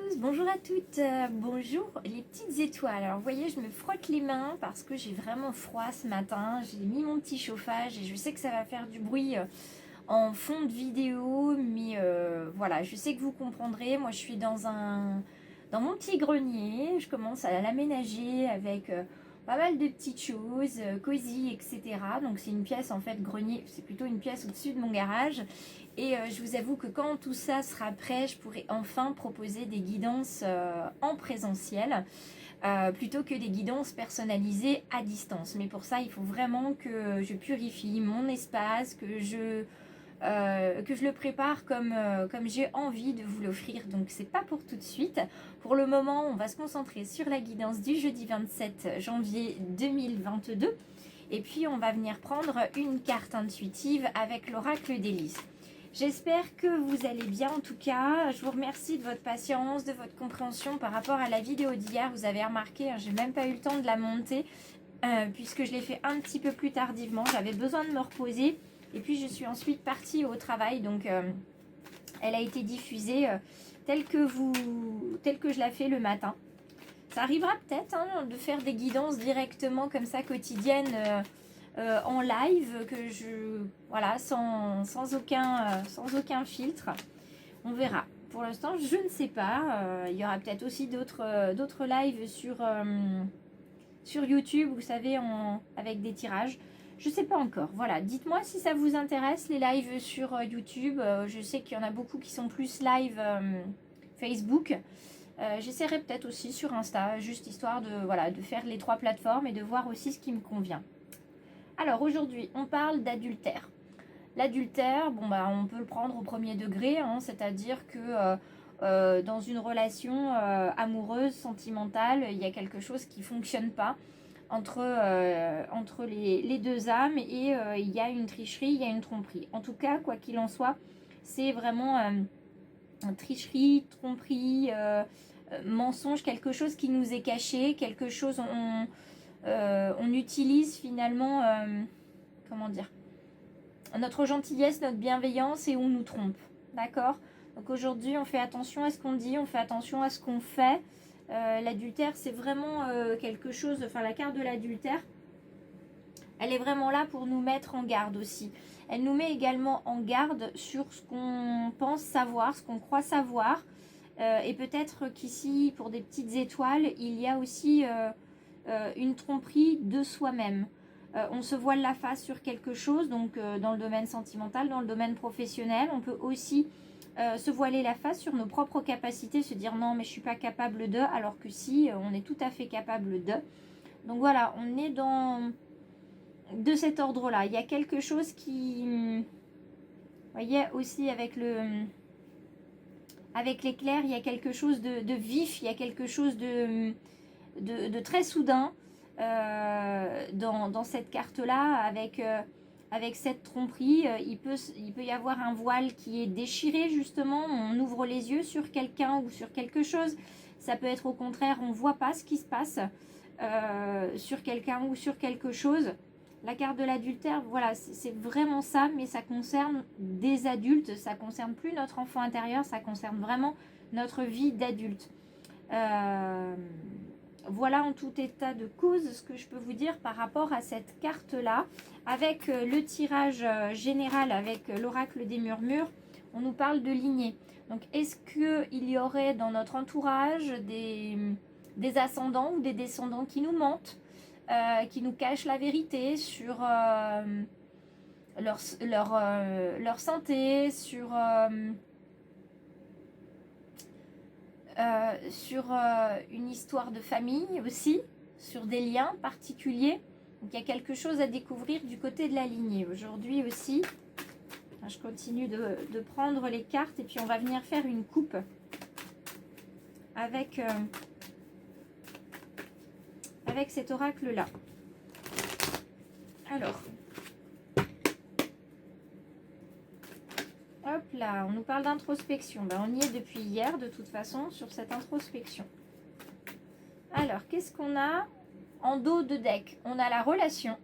tous, bonjour à toutes, bonjour les petites étoiles. Alors vous voyez, je me frotte les mains parce que j'ai vraiment froid ce matin. J'ai mis mon petit chauffage et je sais que ça va faire du bruit en fond de vidéo, mais voilà, je sais que vous comprendrez. Moi je suis dans mon petit grenier, je commence à l'aménager avec pas mal de petites choses, cosy, etc. Donc c'est une pièce en fait grenier, c'est plutôt une pièce au-dessus de mon garage. Et je vous avoue que quand tout ça sera prêt, je pourrai enfin proposer des guidances en présentiel plutôt que des guidances personnalisées à distance. Mais pour ça, il faut vraiment que je purifie mon espace, que je le prépare comme j'ai envie de vous l'offrir. Donc c'est pas pour tout de suite. Pour le moment, on va se concentrer sur la guidance du jeudi 27 janvier 2022. Et puis on va venir prendre une carte intuitive avec l'oracle d'Élise. J'espère que vous allez bien. En tout cas, je vous remercie de votre patience, de votre compréhension par rapport à la vidéo d'hier. Vous avez remarqué, j'ai même pas eu le temps de la monter puisque je l'ai fait un petit peu plus tardivement. J'avais besoin de me reposer et puis je suis ensuite partie au travail. Donc elle a été diffusée telle que je la fais le matin. Ça arrivera peut-être de faire des guidances directement comme ça quotidiennes en live, voilà, sans aucun filtre. On verra. Pour l'instant, je ne sais pas. Il y aura peut-être aussi d'autres lives sur YouTube, vous savez, avec des tirages. Je ne sais pas encore. Voilà, dites-moi si ça vous intéresse, les lives sur YouTube. Je sais qu'il y en a beaucoup qui sont plus live Facebook. J'essaierai peut-être aussi sur Insta, juste histoire de faire les 3 plateformes et de voir aussi ce qui me convient. Alors aujourd'hui, on parle d'adultère. L'adultère, on peut le prendre au premier degré, c'est-à-dire que dans une relation amoureuse, sentimentale, il y a quelque chose qui ne fonctionne pas entre les deux âmes et il y a une tricherie, il y a une tromperie. En tout cas, quoi qu'il en soit, c'est vraiment une tricherie, tromperie, mensonge, quelque chose qui nous est caché, quelque chose on utilise finalement, comment dire, notre gentillesse, notre bienveillance et on nous trompe, d'accord? Donc aujourd'hui, on fait attention à ce qu'on dit, on fait attention à ce qu'on fait. L'adultère, c'est vraiment quelque chose, enfin la carte de l'adultère, elle est vraiment là pour nous mettre en garde aussi. Elle nous met également en garde sur ce qu'on pense savoir, ce qu'on croit savoir. Et peut-être qu'ici, pour des petites étoiles, il y a aussi une tromperie de soi-même. On se voile la face sur quelque chose, donc dans le domaine sentimental, dans le domaine professionnel. On peut aussi se voiler la face sur nos propres capacités, se dire non mais je suis pas capable de, alors que si, on est tout à fait capable de. Donc voilà, on est de cet ordre-là. Il y a quelque chose qui... Vous voyez aussi avec l'éclair, il y a quelque chose de vif, il y a quelque chose de très soudain dans cette carte-là, avec cette tromperie. Il peut y avoir un voile qui est déchiré, justement. On ouvre les yeux sur quelqu'un ou sur quelque chose. Ça peut être au contraire, on ne voit pas ce qui se passe sur quelqu'un ou sur quelque chose. La carte de l'adultère, voilà, c'est vraiment ça, mais ça concerne des adultes, ça concerne plus notre enfant intérieur, ça concerne vraiment notre vie d'adulte. Voilà en tout état de cause ce que je peux vous dire par rapport à cette carte-là. Avec le tirage général, avec l'oracle des murmures, on nous parle de lignée. Donc est-ce qu'il y aurait dans notre entourage des ascendants ou des descendants qui nous mentent, qui nous cachent la vérité sur leur santé, sur une histoire de famille aussi, sur des liens particuliers. Donc il y a quelque chose à découvrir du côté de la lignée. Aujourd'hui aussi, je continue de prendre les cartes et puis on va venir faire une coupe avec cet oracle-là. Alors, hop là, on nous parle d'introspection. On y est depuis hier de toute façon sur cette introspection. Alors, qu'est-ce qu'on a en dos de deck? On a la relation.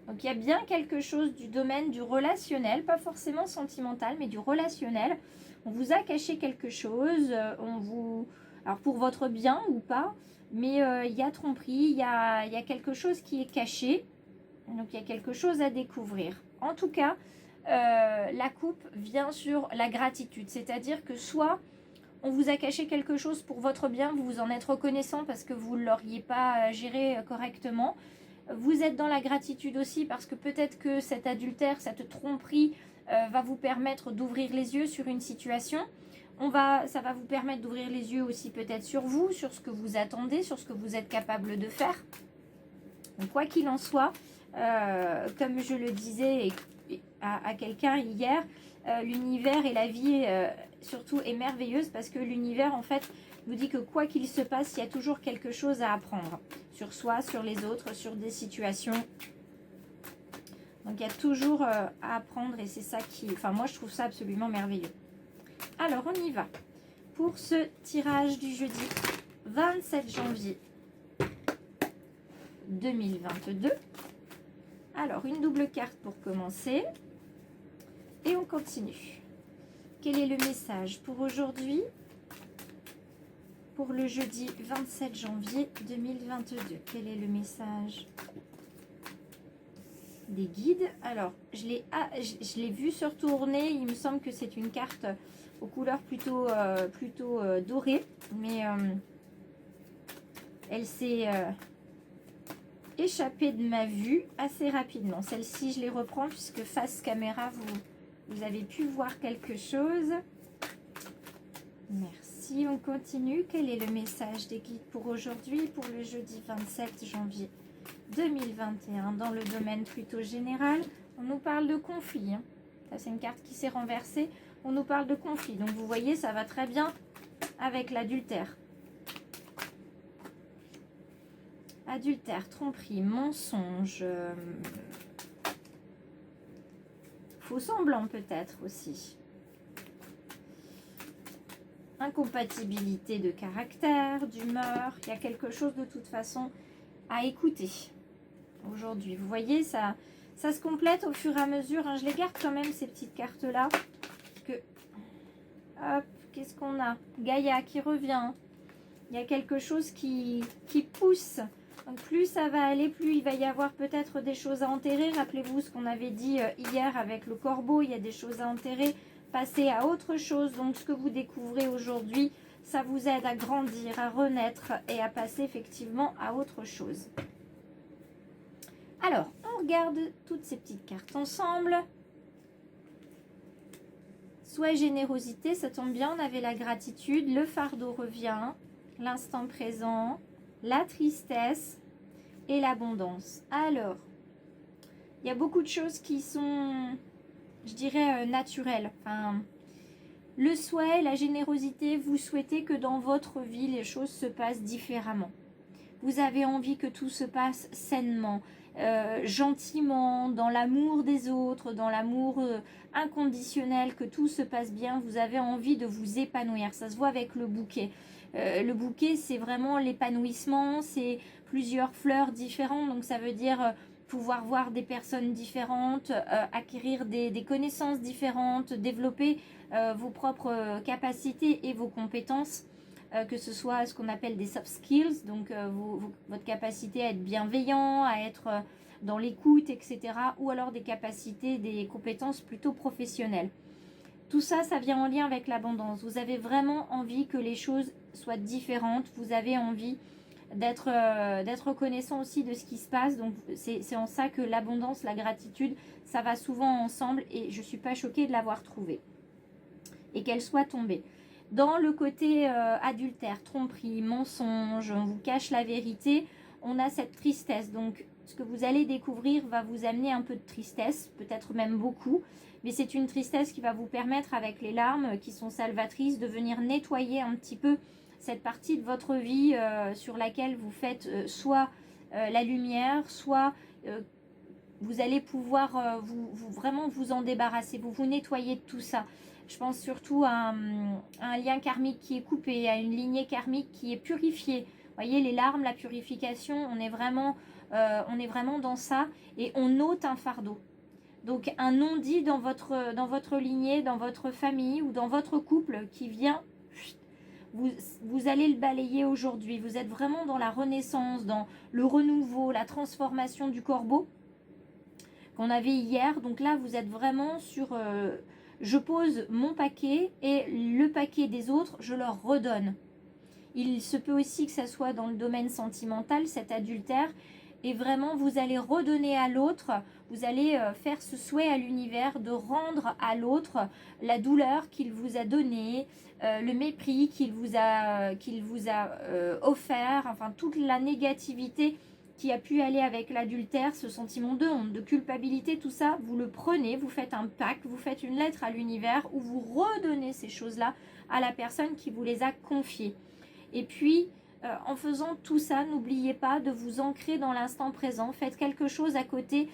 Donc, il y a bien quelque chose du domaine du relationnel, pas forcément sentimental, mais du relationnel. On vous a caché quelque chose, alors pour votre bien ou pas, mais il y a tromperie, il y a quelque chose qui est caché, donc il y a quelque chose à découvrir. En tout cas, la coupe vient sur la gratitude, c'est-à-dire que soit on vous a caché quelque chose pour votre bien, vous vous en êtes reconnaissant parce que vous ne l'auriez pas géré correctement. Vous êtes dans la gratitude aussi parce que peut-être que cet adultère, cette tromperie va vous permettre d'ouvrir les yeux sur une situation. Ça va vous permettre d'ouvrir les yeux aussi peut-être sur vous, sur ce que vous attendez, sur ce que vous êtes capable de faire. Donc quoi qu'il en soit, comme je le disais à quelqu'un hier, l'univers et la vie surtout est merveilleuse parce que l'univers en fait nous dit que quoi qu'il se passe, il y a toujours quelque chose à apprendre sur soi, sur les autres, sur des situations. Donc il y a toujours à apprendre et c'est ça qui... Enfin moi je trouve ça absolument merveilleux. Alors on y va pour ce tirage du jeudi 27 janvier 2022. Alors une double carte pour commencer et on continue. Quel est le message pour aujourd'hui, pour le jeudi 27 janvier 2022? Quel est le message des guides? Alors, je l'ai vu se retourner. Il me semble que c'est une carte aux couleurs plutôt dorées. Mais elle s'est échappée de ma vue assez rapidement. Celle-ci, je les reprends puisque face caméra, vous avez pu voir quelque chose. Merci, on continue. Quel est le message des guides pour aujourd'hui, pour le jeudi 27 janvier 2021? Dans le domaine plutôt général, on nous parle de conflit. Hein. Ça, c'est une carte qui s'est renversée. On nous parle de conflit. Donc, vous voyez, ça va très bien avec l'adultère. Adultère, tromperie, mensonge, faux semblant peut-être aussi. Incompatibilité de caractère, d'humeur. Il y a quelque chose de toute façon à écouter aujourd'hui. Vous voyez, ça se complète au fur et à mesure. Hein. Je les garde quand même, ces petites cartes-là. Que... Hop, qu'est-ce qu'on a? Gaïa qui revient. Il y a quelque chose qui pousse. Donc plus ça va aller, plus il va y avoir peut-être des choses à enterrer. Rappelez-vous ce qu'on avait dit hier avec le corbeau. Il y a des choses à enterrer. Passer à autre chose. Donc ce que vous découvrez aujourd'hui, ça vous aide à grandir, à renaître et à passer effectivement à autre chose. Alors, on regarde toutes ces petites cartes ensemble. Soit générosité, ça tombe bien, on avait la gratitude, le fardeau revient, l'instant présent, la tristesse et l'abondance. Alors, il y a beaucoup de choses qui sont, je dirais, naturelles. Enfin, le souhait, la générosité, vous souhaitez que dans votre vie, les choses se passent différemment. Vous avez envie que tout se passe sainement, gentiment, dans l'amour des autres, dans l'amour inconditionnel, que tout se passe bien. Vous avez envie de vous épanouir. Ça se voit avec le bouquet. Le bouquet, c'est vraiment l'épanouissement, c'est plusieurs fleurs différentes. Donc ça veut dire pouvoir voir des personnes différentes, acquérir des connaissances différentes, développer vos propres capacités et vos compétences. Que ce soit ce qu'on appelle des soft skills, donc votre capacité à être bienveillant, à être dans l'écoute, etc. Ou alors des capacités, des compétences plutôt professionnelles. Tout ça, ça vient en lien avec l'abondance. Vous avez vraiment envie que les choses soient différentes. Vous avez envie d'être reconnaissant aussi de ce qui se passe. Donc c'est en ça que l'abondance, la gratitude, ça va souvent ensemble. Et je ne suis pas choquée de l'avoir trouvée. Et qu'elle soit tombée. Dans le côté adultère, tromperie, mensonge, on vous cache la vérité, on a cette tristesse. Donc, ce que vous allez découvrir va vous amener un peu de tristesse, peut-être même beaucoup. Mais c'est une tristesse qui va vous permettre, avec les larmes qui sont salvatrices, de venir nettoyer un petit peu cette partie de votre vie sur laquelle vous faites soit la lumière, soit vous allez pouvoir vraiment vous en débarrasser, vous nettoyer de tout ça. Je pense surtout à un lien karmique qui est coupé, à une lignée karmique qui est purifiée. Vous voyez, les larmes, la purification, on est vraiment dans ça et on ôte un fardeau. Donc un non-dit dans votre lignée, dans votre famille ou dans votre couple qui vient, vous allez le balayer aujourd'hui. Vous êtes vraiment dans la renaissance, dans le renouveau, la transformation du corbeau qu'on avait hier. Donc là, vous êtes vraiment sur... je pose mon paquet et le paquet des autres, je leur redonne. Il se peut aussi que ça soit dans le domaine sentimental, cet adultère. Et vraiment, vous allez redonner à l'autre, vous allez faire ce souhait à l'univers de rendre à l'autre la douleur qu'il vous a donnée, le mépris qu'il vous a offert, enfin toute la négativité qui a pu aller avec l'adultère, ce sentiment de honte, de culpabilité, tout ça, vous le prenez, vous faites un pacte, vous faites une lettre à l'univers où vous redonnez ces choses-là à la personne qui vous les a confiées. Et puis, en faisant tout ça, n'oubliez pas de vous ancrer dans l'instant présent. Faites quelque chose à côté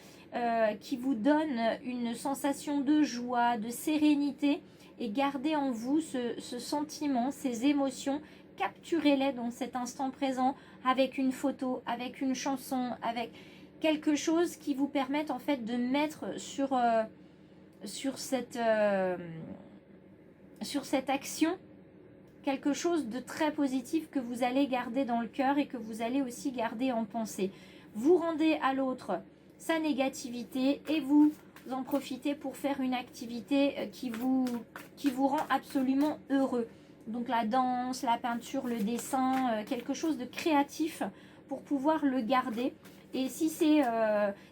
qui vous donne une sensation de joie, de sérénité et gardez en vous ce sentiment, ces émotions. Capturez-les dans cet instant présent avec une photo, avec une chanson, avec quelque chose qui vous permette en fait de mettre sur cette action quelque chose de très positif que vous allez garder dans le cœur et que vous allez aussi garder en pensée. Vous rendez à l'autre sa négativité et vous en profitez pour faire une activité qui vous rend absolument heureux. Donc la danse, la peinture, le dessin, quelque chose de créatif pour pouvoir le garder. Et si c'est,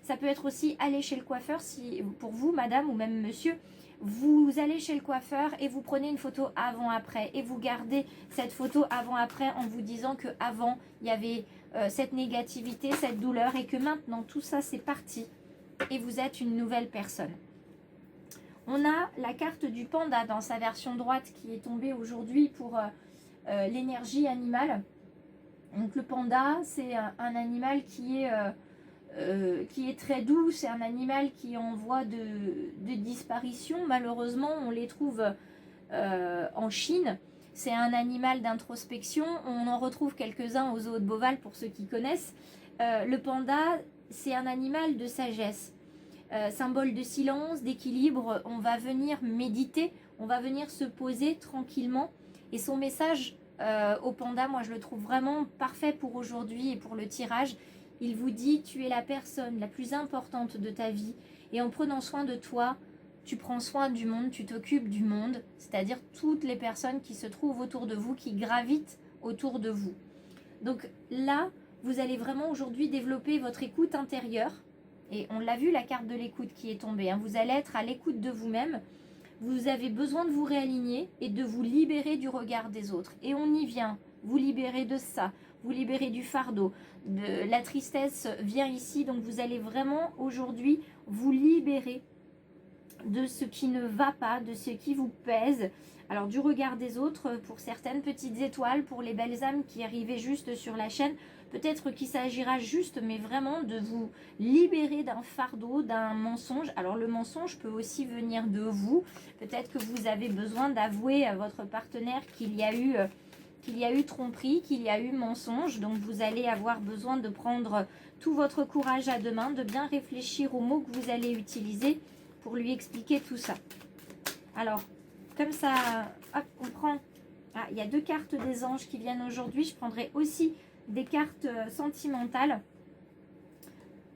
ça peut être aussi aller chez le coiffeur, si pour vous, madame ou même monsieur, vous allez chez le coiffeur et vous prenez une photo avant-après et vous gardez cette photo avant-après en vous disant que avant il y avait cette négativité, cette douleur et que maintenant tout ça c'est parti et vous êtes une nouvelle personne. On a la carte du panda dans sa version droite qui est tombée aujourd'hui pour l'énergie animale. Donc le panda c'est un animal qui est très doux, c'est un animal qui est en voie de disparition. Malheureusement, on les trouve en Chine. C'est un animal d'introspection. On en retrouve quelques-uns aux zoos de Beauval pour ceux qui connaissent. Le panda, c'est un animal de sagesse. Symbole de silence, d'équilibre. On va venir méditer, on va venir se poser tranquillement. Et son message au panda, moi je le trouve vraiment parfait pour aujourd'hui et pour le tirage. Il vous dit, tu es la personne la plus importante de ta vie et en prenant soin de toi, tu prends soin du monde, tu t'occupes du monde, c'est-à-dire toutes les personnes qui se trouvent autour de vous, qui gravitent autour de vous. Donc là, vous allez vraiment aujourd'hui développer votre écoute intérieure et on l'a vu, la carte de l'écoute qui est tombée, hein. Vous allez être à l'écoute de vous-même, vous avez besoin de vous réaligner et de vous libérer du regard des autres. Et on y vient, vous libérer de ça, vous libérer du fardeau, de la tristesse vient ici, donc vous allez vraiment aujourd'hui vous libérer de ce qui ne va pas, de ce qui vous pèse. Alors du regard des autres, pour certaines petites étoiles, pour les belles âmes qui arrivaient juste sur la chaîne, peut-être qu'il s'agira juste, mais vraiment de vous libérer d'un fardeau, d'un mensonge. Alors le mensonge peut aussi venir de vous, peut-être que vous avez besoin d'avouer à votre partenaire qu'il y a eu tromperie, qu'il y a eu mensonge. Donc vous allez avoir besoin de prendre tout votre courage à deux mains, de bien réfléchir aux mots que vous allez utiliser pour lui expliquer tout ça. Alors, comme ça, hop, on prend... Ah, il y a 2 cartes des anges qui viennent aujourd'hui. Je prendrai aussi des cartes sentimentales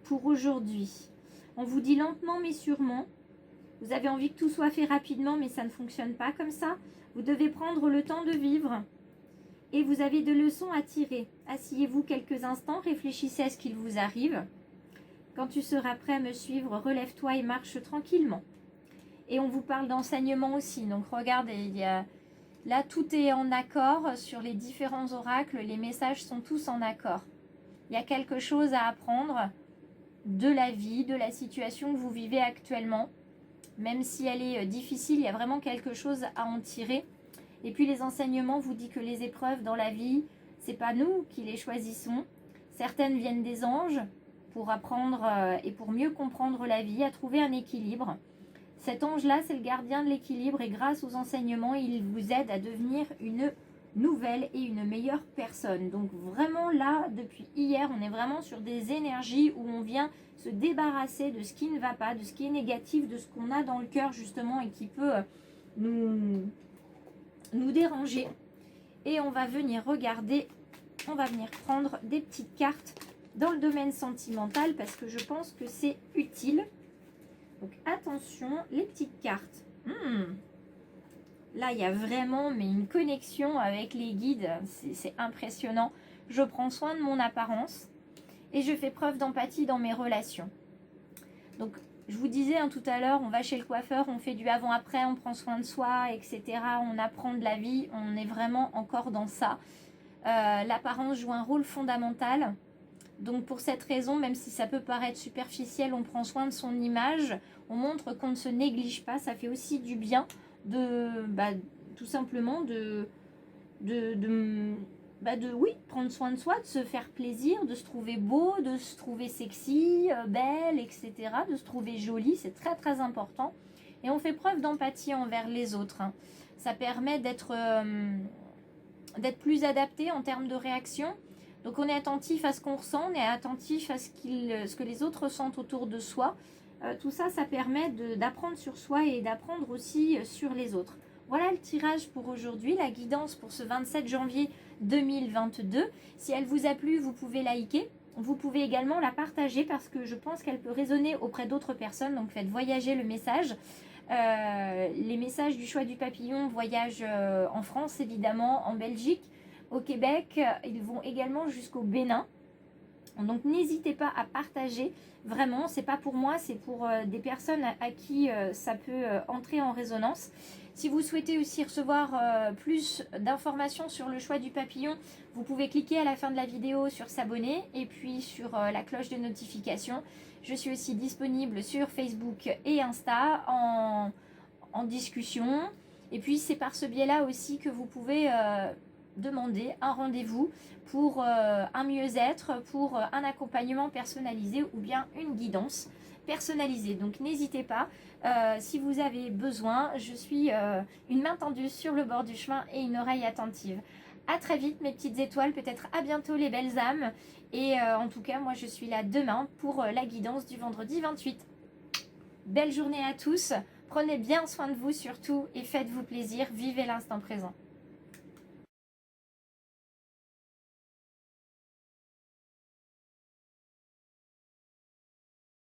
pour aujourd'hui. On vous dit lentement mais sûrement. Vous avez envie que tout soit fait rapidement, mais ça ne fonctionne pas comme ça. Vous devez prendre le temps de vivre. Et vous avez des leçons à tirer. Asseyez-vous quelques instants, réfléchissez à ce qu'il vous arrive. Quand tu seras prêt à me suivre, relève-toi et marche tranquillement. Et on vous parle d'enseignement aussi. Donc regardez, là tout est en accord sur les différents oracles. Les messages sont tous en accord. Il y a quelque chose à apprendre de la vie, de la situation que vous vivez actuellement. Même si elle est difficile, il y a vraiment quelque chose à en tirer. Et puis les enseignements vous disent que les épreuves dans la vie, c'est pas nous qui les choisissons. Certaines viennent des anges pour apprendre et pour mieux comprendre la vie, à trouver un équilibre. Cet ange-là, c'est le gardien de l'équilibre et grâce aux enseignements, il vous aide à devenir une nouvelle et une meilleure personne. Donc vraiment là, depuis hier, on est vraiment sur des énergies où on vient se débarrasser de ce qui ne va pas, de ce qui est négatif, de ce qu'on a dans le cœur justement et qui peut nous déranger. Et on va venir regarder, on va venir prendre des petites cartes dans le domaine sentimental parce que je pense que c'est utile. Donc attention, les petites cartes. Là, il y a vraiment une connexion avec les guides. C'est impressionnant. Je prends soin de mon apparence et je fais preuve d'empathie dans mes relations. Donc, je vous disais tout à l'heure, on va chez le coiffeur, on fait du avant-après, on prend soin de soi, etc. On apprend de la vie. On est vraiment encore dans ça. L'apparence joue un rôle fondamental. Donc, pour cette raison, même si ça peut paraître superficiel, on prend soin de son image. On montre qu'on ne se néglige pas. Ça fait aussi du bien tout simplement prendre soin de soi, de se faire plaisir, de se trouver beau, de se trouver sexy, belle, etc., de se trouver jolie, c'est très très important. Et on fait preuve d'empathie envers les autres. Ça permet d'être plus adapté en termes de réaction. Donc on est attentif à ce qu'on ressent, on est attentif à ce que les autres ressentent autour de soi. Tout ça, ça permet d'apprendre sur soi et d'apprendre aussi sur les autres. Voilà le tirage pour aujourd'hui, la guidance pour ce 27 janvier 2022. Si elle vous a plu, vous pouvez liker. Vous pouvez également la partager parce que je pense qu'elle peut résonner auprès d'autres personnes. Donc faites voyager le message. Les messages du choix du papillon voyagent en France évidemment, en Belgique, au Québec. Ils vont également jusqu'au Bénin. Donc n'hésitez pas à partager, vraiment, c'est pas pour moi, c'est pour des personnes à qui ça peut entrer en résonance. Si vous souhaitez aussi recevoir plus d'informations sur le choix du papillon, vous pouvez cliquer à la fin de la vidéo sur s'abonner et puis sur la cloche de notification. Je suis aussi disponible sur Facebook et Insta en discussion. Et puis c'est par ce biais-là aussi que vous pouvez demander un rendez-vous pour un mieux-être, pour un accompagnement personnalisé ou bien une guidance personnalisée. Donc n'hésitez pas, si vous avez besoin, je suis une main tendue sur le bord du chemin et une oreille attentive. À très vite mes petites étoiles, peut-être à bientôt les belles âmes. Et en tout cas, moi je suis là demain pour la guidance du vendredi 28. Belle journée à tous, prenez bien soin de vous surtout et faites-vous plaisir, vivez l'instant présent.